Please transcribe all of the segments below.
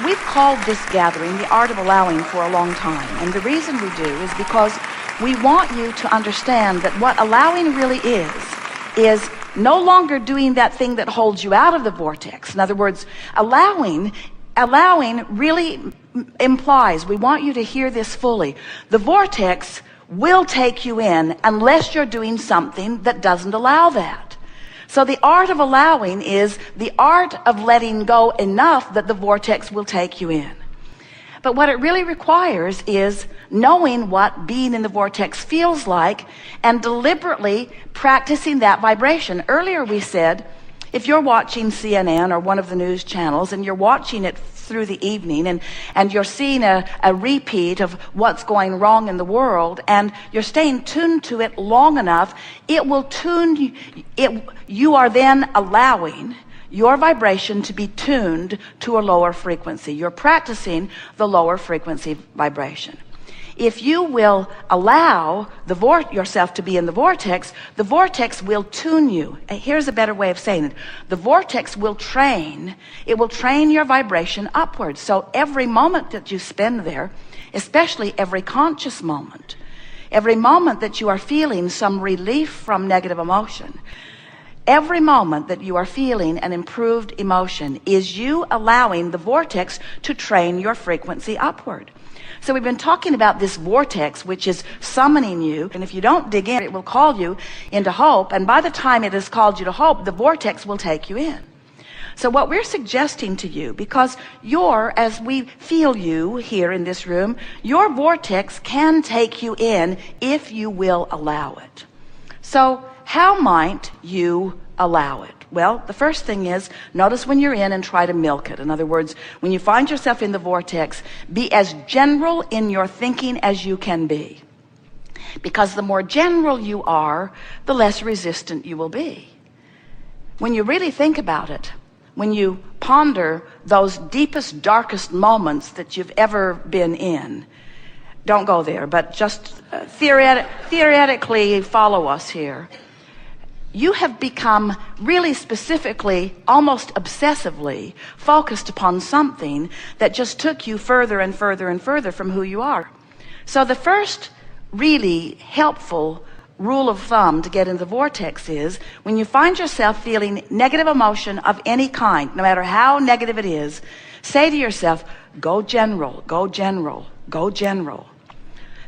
We've called this gathering the Art of Allowing for a long time, and the reason we do is because we want you to understand that what allowing really is no longer doing that thing that holds you out of the vortex. In other words, allowing really implies, we want you to hear this fully, the vortex will take you in unless you're doing something that doesn't allow that. So the art of allowing is the art of letting go enough that the vortex will take you in. But what it really requires is knowing what being in the vortex feels like and deliberately practicing that vibration. Earlier we said, if you're watching CNN or one of the news channels and you're watching it through the evening and you're seeing a repeat of what's going wrong in the world and you're staying tuned to it long enough, it will tune it. You are then allowing your vibration to be tuned to a lower frequency. You're practicing the lower frequency vibration. If you will allow yourself to be in the vortex will tune you. Here's a better way of saying it. The vortex will train your vibration upwards. So every moment that you spend there, especially every conscious moment, every moment that you are feeling some relief from negative emotion, every moment that you are feeling an improved emotion is you allowing the vortex to train your frequency upward. So we've been talking about this vortex, which is summoning you. And if you don't dig in, it will call you into hope. And by the time it has called you to hope, the vortex will take you in. So what we're suggesting to you, because as we feel you here in this room, your vortex can take you in if you will allow it. So how might you allow it? Well, the first thing is, notice when you're in and try to milk it. In other words, when you find yourself in the vortex, be as general in your thinking as you can be. Because the more general you are, the less resistant you will be. When you really think about it, when you ponder those deepest, darkest moments that you've ever been in, don't go there, but just theoretically follow us here. You have become really specifically, almost obsessively focused upon something that just took you further and further and further from who you are. So the first really helpful rule of thumb to get in the vortex is when you find yourself feeling negative emotion of any kind, no matter how negative it is, say to yourself, go general, go general, go general.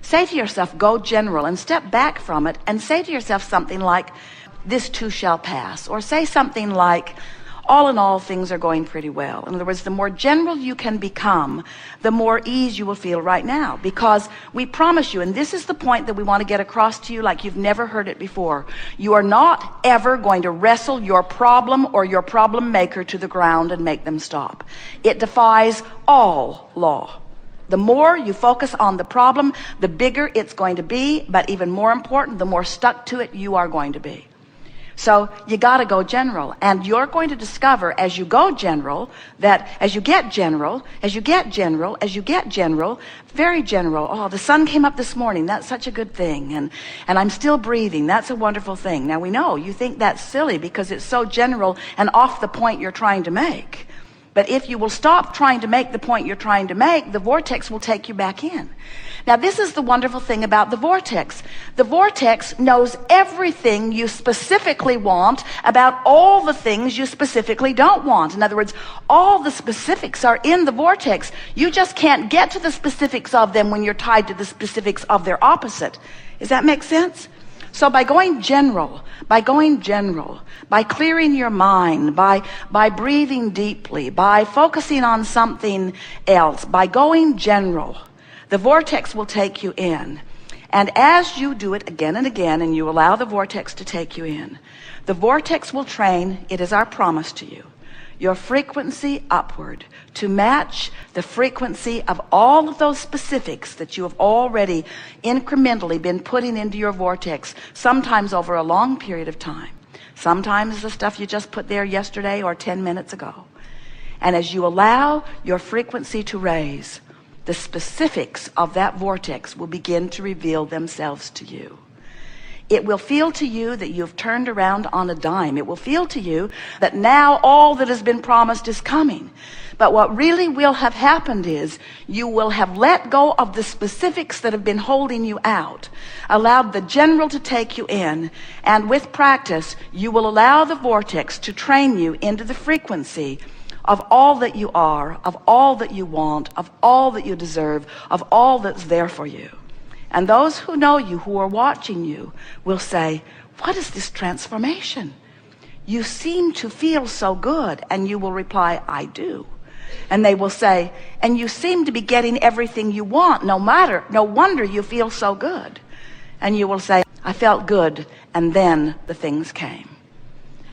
Say to yourself, go general, and step back from it and say to yourself something like, this too shall pass. Or say something like, all in all, things are going pretty well. In other words, the more general you can become, the more ease you will feel right now. Because we promise you, and this is the point that we want to get across to you like you've never heard it before, you are not ever going to wrestle your problem or your problem maker to the ground and make them stop. It defies all law. The more you focus on the problem, the bigger it's going to be, but even more important, the more stuck to it you are going to be. So you got to go general, and you're going to discover as you go general that as you get general, as you get general, as you get general, very general. Oh, the sun came up this morning. That's such a good thing. And I'm still breathing. That's a wonderful thing. Now we know you think that's silly because it's so general and off the point you're trying to make. But if you will stop trying to make the point you're trying to make, the vortex will take you back in. Now, this is the wonderful thing about the vortex. The vortex knows everything you specifically want about all the things you specifically don't want. In other words, all the specifics are in the vortex. You just can't get to the specifics of them when you're tied to the specifics of their opposite. Does that make sense? So by going general, by clearing your mind, by breathing deeply, by focusing on something else, by going general, the vortex will take you in. And as you do it again and again, and you allow the vortex to take you in, the vortex will train, it is our promise to you, your frequency upward to match the frequency of all of those specifics that you have already incrementally been putting into your vortex, sometimes over a long period of time. Sometimes the stuff you just put there yesterday or 10 minutes ago. And as you allow your frequency to raise, the specifics of that vortex will begin to reveal themselves to you. It will feel to you that you've turned around on a dime. It will feel to you that now all that has been promised is coming. But what really will have happened is you will have let go of the specifics that have been holding you out, allowed the general to take you in, and with practice, you will allow the vortex to train you into the frequency of all that you are, of all that you want, of all that you deserve, of all that's there for you. And those who know you, who are watching you, will say, what is this transformation? You seem to feel so good. And you will reply, I do. And they will say, and you seem to be getting everything you want, no wonder you feel so good. And you will say, I felt good, and then the things came.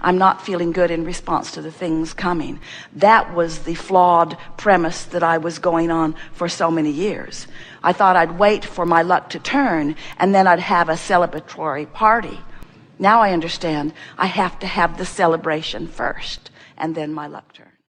I'm not feeling good in response to the things coming. That was the flawed premise that I was going on for so many years. I thought I'd wait for my luck to turn, and then I'd have a celebratory party. Now I understand I have to have the celebration first, and then my luck turns.